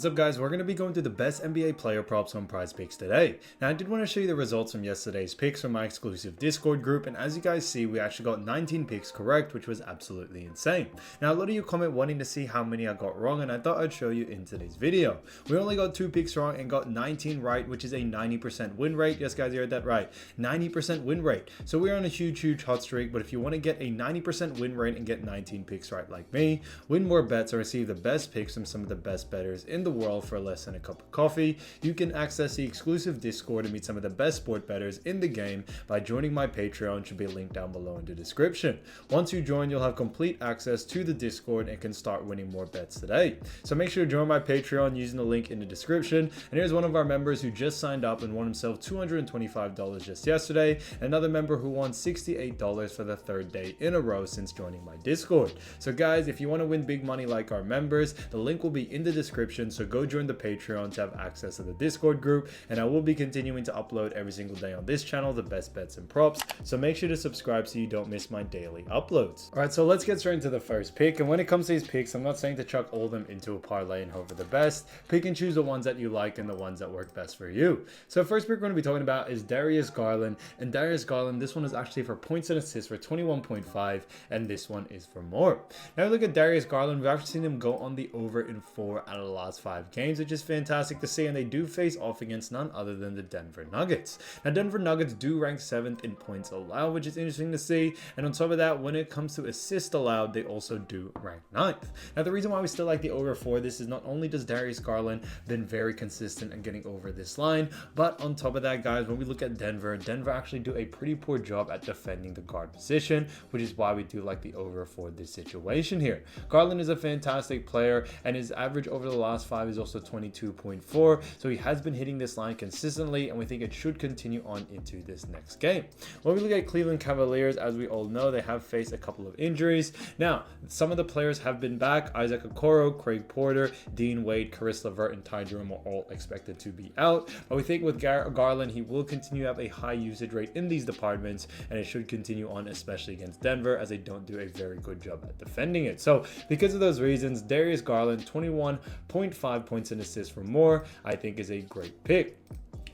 What's up guys, we're going to be going through the best NBA player props on PrizePicks today. Now I did want to show you the results from yesterday's picks from my exclusive Discord group, and as you guys see we actually got 19 picks correct, which was absolutely insane. Now a lot of you comment wanting to see how many I got wrong, and I thought I'd show you in today's video. We only got 2 picks wrong and got 19 right, which is a 90% win rate. Yes guys, you heard that right, 90% win rate. So we're on a huge hot streak, but if you want to get a 90% win rate and get 19 picks right like me, win more bets, or receive the best picks from some of the best bettors in the world for less than a cup of coffee, you can access the exclusive Discord and meet some of the best sport bettors in the game by joining my Patreon. Should be linked down below in the description. Once you join, you'll have complete access to the Discord and can start winning more bets today. So make sure to join my Patreon using the link in the description. And here's one of our members who just signed up and won himself $225 just yesterday. Another member who won $68 for the 3rd day in a row since joining my Discord. So guys, if you want to win big money like our members, the link will be in the description, so go join the Patreon to have access to the Discord group, and I will be continuing to upload every single day on this channel the best bets and props, so make sure to subscribe so you don't miss my daily uploads. Alright, so let's get straight into the first pick, and when it comes to these picks, I'm not saying to chuck all of them into a parlay and hope for the best. Pick and choose the ones that you like and the ones that work best for you. So first pick we're going to be talking about is Darius Garland, and Darius Garland, this one is actually for points and assists for 21.5, and this one is for more. Now look at Darius Garland, we've actually seen him go on the over in 4 out of the last 5 games, which is fantastic to see, and they do face off against none other than the Denver Nuggets. Now Denver Nuggets do rank 7th in points allowed, which is interesting to see, and on top of that, when it comes to assists allowed, they also do rank 9th. Now the reason why we still like the over 4, this is not only does Darius Garland been very consistent in getting over this line, but on top of that guys, when we look at Denver actually do a pretty poor job at defending the guard position, which is why we do like the over for this situation here. Garland is a fantastic player, and his average over the last 5 is also 22.4, so he has been hitting this line consistently, and we think it should continue on into this next game. When we look at Cleveland Cavaliers, as we all know, they have faced a couple of injuries. Now some of the players have been back. Isaac Okoro, Craig Porter, Dean Wade, Caris LeVert, and Ty Jerome are all expected to be out, but we think with Garland, he will continue to have a high usage rate in these departments, and it should continue on, especially against Denver, as they don't do a very good job at defending it. So because of those reasons, Darius Garland, 21.5 points and assists for more, I think is a great pick.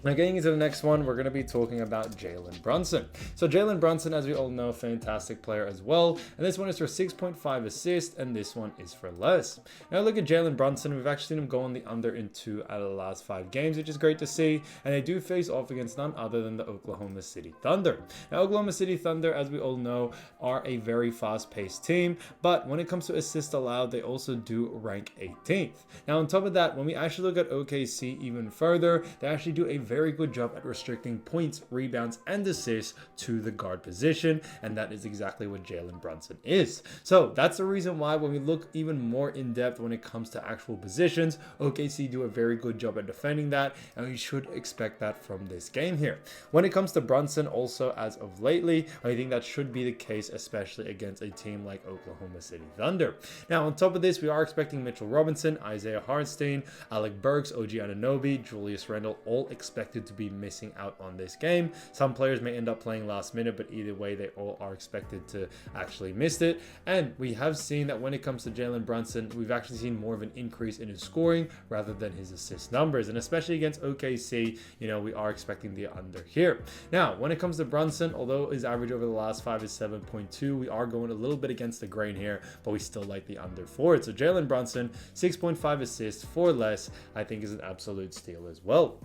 Now getting into the next one, we're going to be talking about Jalen Brunson. So Jalen Brunson, as we all know, fantastic player as well, and this one is for 6.5 assists, and this one is for less. Now look at Jalen Brunson, we've actually seen him go on the under in 2 out of the last 5 games, which is great to see, and they do face off against none other than the Oklahoma City Thunder. Now Oklahoma City Thunder, as we all know, are a very fast-paced team, but when it comes to assists allowed, they also do rank 18th. Now on top of that, when we actually look at OKC even further, they actually do a very good job at restricting points, rebounds, and assists to the guard position, and that is exactly what Jalen Brunson is. So that's the reason why when we look even more in depth when it comes to actual positions, OKC do a very good job at defending that, and we should expect that from this game here. When it comes to Brunson, also as of lately, I think that should be the case, especially against a team like Oklahoma City Thunder. Now on top of this, we are expecting Mitchell Robinson, Isaiah Hartenstein, Alec Burks, OG Anunoby, Julius Randle, all expected to be missing out on this game. Some players may end up playing last minute, but either way, they all are expected to actually miss it. And we have seen that when it comes to Jalen Brunson, we've actually seen more of an increase in his scoring rather than his assist numbers. And especially against OKC, you know, we are expecting the under here. Now, when it comes to Brunson, although his average over the last 5 is 7.2, we are going a little bit against the grain here, but we still like the under for it. So Jalen Brunson, 6.5 assists for less, I think is an absolute steal as well.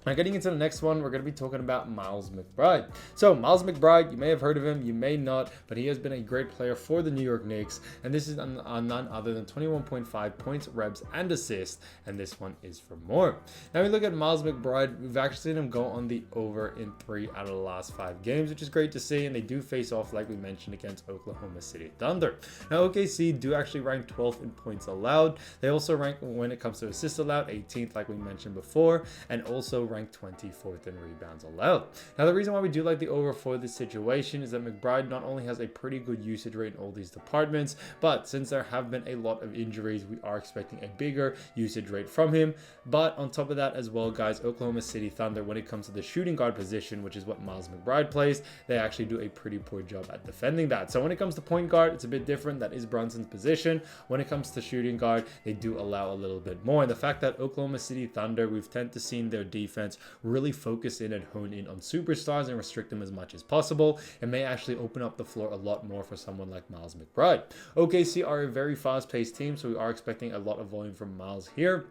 Now getting into the next one, we're going to be talking about Miles McBride. So Miles McBride, you may have heard of him, you may not, but he has been a great player for the New York Knicks, and this is on none other than 21.5 points, reps, and assists, and this one is for more. Now we look at Miles McBride, we've actually seen him go on the over in 3 out of the last 5 games, which is great to see, and they do face off, like we mentioned, against Oklahoma City Thunder. Now OKC do actually rank 12th in points allowed. They also rank, when it comes to assists allowed, 18th, like we mentioned before, and also ranked 24th in rebounds allowed. Now, the reason why we do like the over for this situation is that McBride not only has a pretty good usage rate in all these departments, but since there have been a lot of injuries, we are expecting a bigger usage rate from him. But on top of that as well, guys, Oklahoma City Thunder, when it comes to the shooting guard position, which is what Miles McBride plays, they actually do a pretty poor job at defending that. So when it comes to point guard, it's a bit different. That is Brunson's position. When it comes to shooting guard, they do allow a little bit more. And the fact that Oklahoma City Thunder, we've tend to seen their defense really focus in and hone in on superstars and restrict them as much as possible, and may actually open up the floor a lot more for someone like Miles McBride. OKC are a very fast-paced team, so we are expecting a lot of volume from Miles here.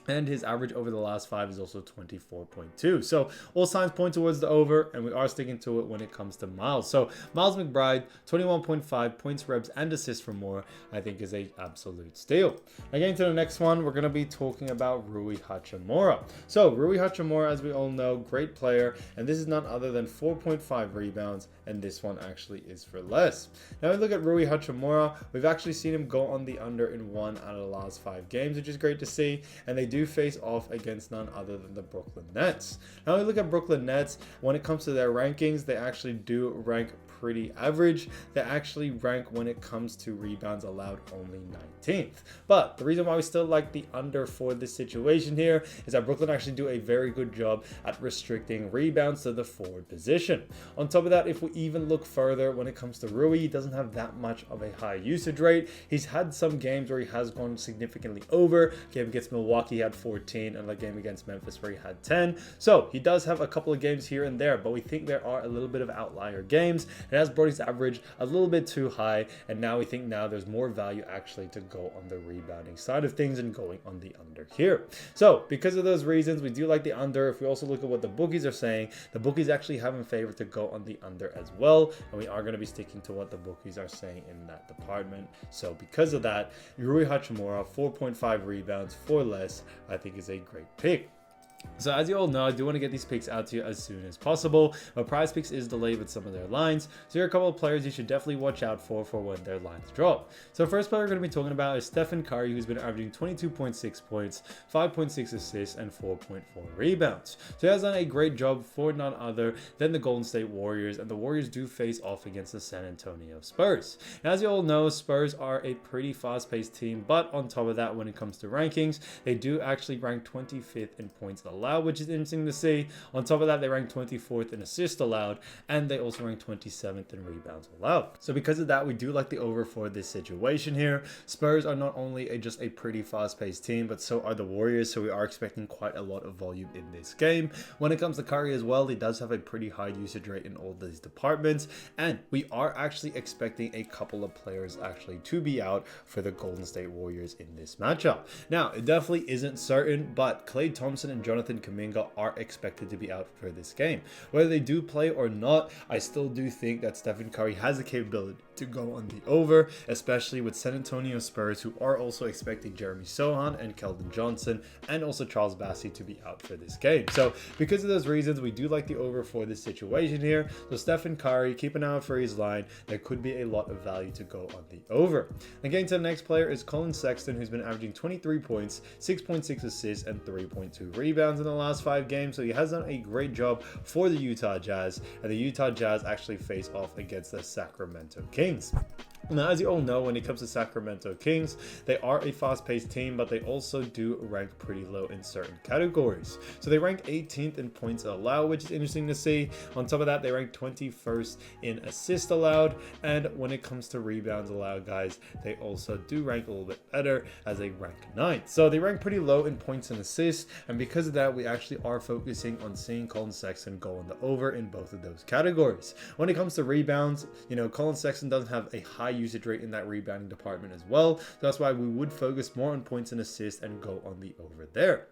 And his average over the last 5 is also 24.2. So all signs point towards the over, and we are sticking to it when it comes to Miles. So Miles McBride, 21.5 points, rebounds, and assists for more, I think is a absolute steal. Now getting to the next one, we're going to be talking about Rui Hachimura. So Rui Hachimura, as we all know, great player, and this is none other than 4.5 rebounds, and this one actually is for less. Now we look at Rui Hachimura, we've actually seen him go on the under in 1 out of the last 5 games, which is great to see, and they do face off against none other than the Brooklyn Nets. Now we look at Brooklyn Nets, when it comes to their rankings, they actually do rank pretty average. They actually rank when it comes to rebounds allowed only 19th. But the reason why we still like the under for this situation here is that Brooklyn actually do a very good job at restricting rebounds to the forward position. On top of that, if we even look further when it comes to Rui, he doesn't have that much of a high usage rate. He's had some games where he has gone significantly over. Game against Milwaukee, he had 14, and a game against Memphis where he had 10. So he does have a couple of games here and there, but we think there are a little bit of outlier games. It has brought his average a little bit too high, and now we think now there's more value actually to go on the rebounding side of things and going on the under here. So because of those reasons, we do like the under. If we also look at what the bookies are saying, the bookies actually have in favor to go on the under as well, and we are going to be sticking to what the bookies are saying in that department. So because of that, Rui Hachimura, 4.5 rebounds for less, I think is a great pick. So as you all know, I do want to get these picks out to you as soon as possible, but PrizePicks is delayed with some of their lines, so here are a couple of players you should definitely watch out for when their lines drop. So first player we're going to be talking about is Stephen Curry, who's been averaging 22.6 points, 5.6 assists, and 4.4 rebounds. So he has done a great job for none other than the Golden State Warriors, and the Warriors do face off against the San Antonio Spurs. Now, as you all know, Spurs are a pretty fast-paced team, but on top of that, when it comes to rankings, they do actually rank 25th in points allowed, which is interesting to see. On top of that, they rank 24th in assists allowed, and they also rank 27th in rebounds allowed. So because of that, we do like the over for this situation here. Spurs are not only just a pretty fast-paced team, but so are the Warriors, so we are expecting quite a lot of volume in this game. When it comes to Curry as well, he does have a pretty high usage rate in all these departments, and we are actually expecting a couple of players actually to be out for the Golden State Warriors in this matchup. Now, it definitely isn't certain, but Klay Thompson and Jonathan Kuminga are expected to be out for this game. Whether they do play or not, I still do think that Stephen Curry has the capability to go on the over, especially with San Antonio Spurs, who are also expecting Jeremy Sohan and Keldon Johnson and also Charles Bassey to be out for this game. So because of those reasons, we do like the over for this situation here. So Stephen Curry, keep an eye out for his line. There could be a lot of value to go on the over. And getting to the next player is Colin Sexton, who's been averaging 23 points, 6.6 assists, and 3.2 rebounds in the last 5 games. So he has done a great job for the Utah Jazz, and the Utah Jazz actually face off against the Sacramento Kings. Now, as you all know, when it comes to Sacramento Kings, they are a fast-paced team, but they also do rank pretty low in certain categories. So they rank 18th in points allowed, which is interesting to see. On top of that, they rank 21st in assists allowed, and when it comes to rebounds allowed, guys, they also do rank a little bit better as they rank 9th. So they rank pretty low in points and assists, and because of that, we actually are focusing on seeing Colin Sexton go on the over in both of those categories. When it comes to rebounds, you know, Colin Sexton doesn't have a high usage rate in that rebounding department as well. So that's why we would focus more on points and assists and go on the over there.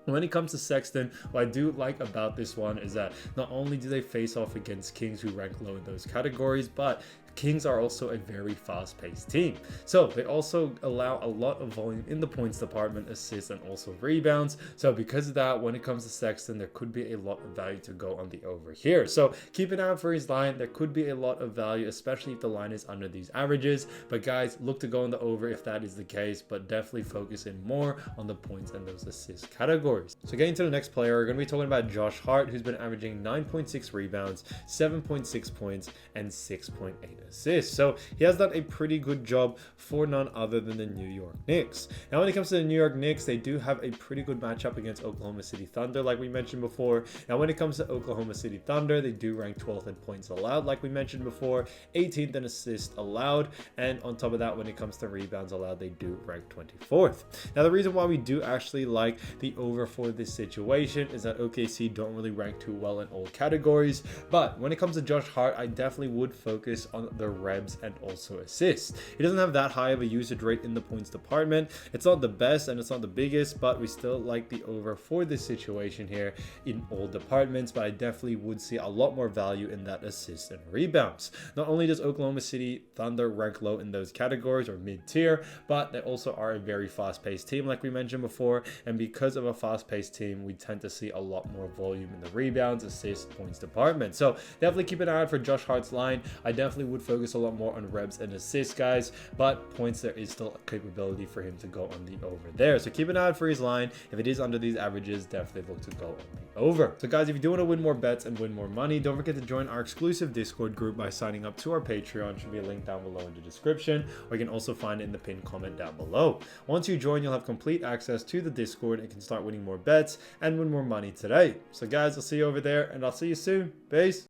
When it comes to Sexton, what I do like about this one is that not only do they face off against Kings who rank low in those categories, but Kings are also a very fast-paced team. So they also allow a lot of volume in the points department, assists, and also rebounds. So because of that, when it comes to Sexton, there could be a lot of value to go on the over here. So keep an eye out for his line. There could be a lot of value, especially if the line is under these averages. But guys, look to go on the over if that is the case, but definitely focus in more on the points and those assist categories. So getting to the next player, we're going to be talking about Josh Hart, who's been averaging 9.6 rebounds, 7.6 points, and 6.8 assists. So he has done a pretty good job for none other than the New York Knicks. Now, when it comes to the New York Knicks, they do have a pretty good matchup against Oklahoma City Thunder, like we mentioned before. Now, when it comes to Oklahoma City Thunder, they do rank 12th in points allowed, like we mentioned before, 18th in assists allowed, and on top of that, when it comes to rebounds allowed, they do rank 24th. Now, the reason why we do actually like the over for this situation is that OKC don't really rank too well in all categories, but when it comes to Josh Hart, I definitely would focus on the rebs and also assists. He doesn't have that high of a usage rate in the points department. It's not the best and it's not the biggest, but we still like the over for this situation here in all departments, but I definitely would see a lot more value in that assists and rebounds. Not only does Oklahoma City Thunder rank low in those categories or mid-tier, but they also are a very fast-paced team like we mentioned before, and because of a fast-paced team, we tend to see a lot more volume in the rebounds, assists, points department. So definitely keep an eye out for Josh Hart's line. I definitely would focus a lot more on rebs and assists, guys, but points, there is still a capability for him to go on the over there. So keep an eye out for his line. If it is under these averages, definitely look to go on the over. So guys, if you do want to win more bets and win more money, don't forget to join our exclusive Discord group by signing up to our Patreon. Should be a link down below in the description, or you can also find it in the pinned comment down below. Once you join, you'll have complete access to the Discord and can start winning more bets and win more money today. So guys, I'll see you over there, and I'll see you soon. Peace.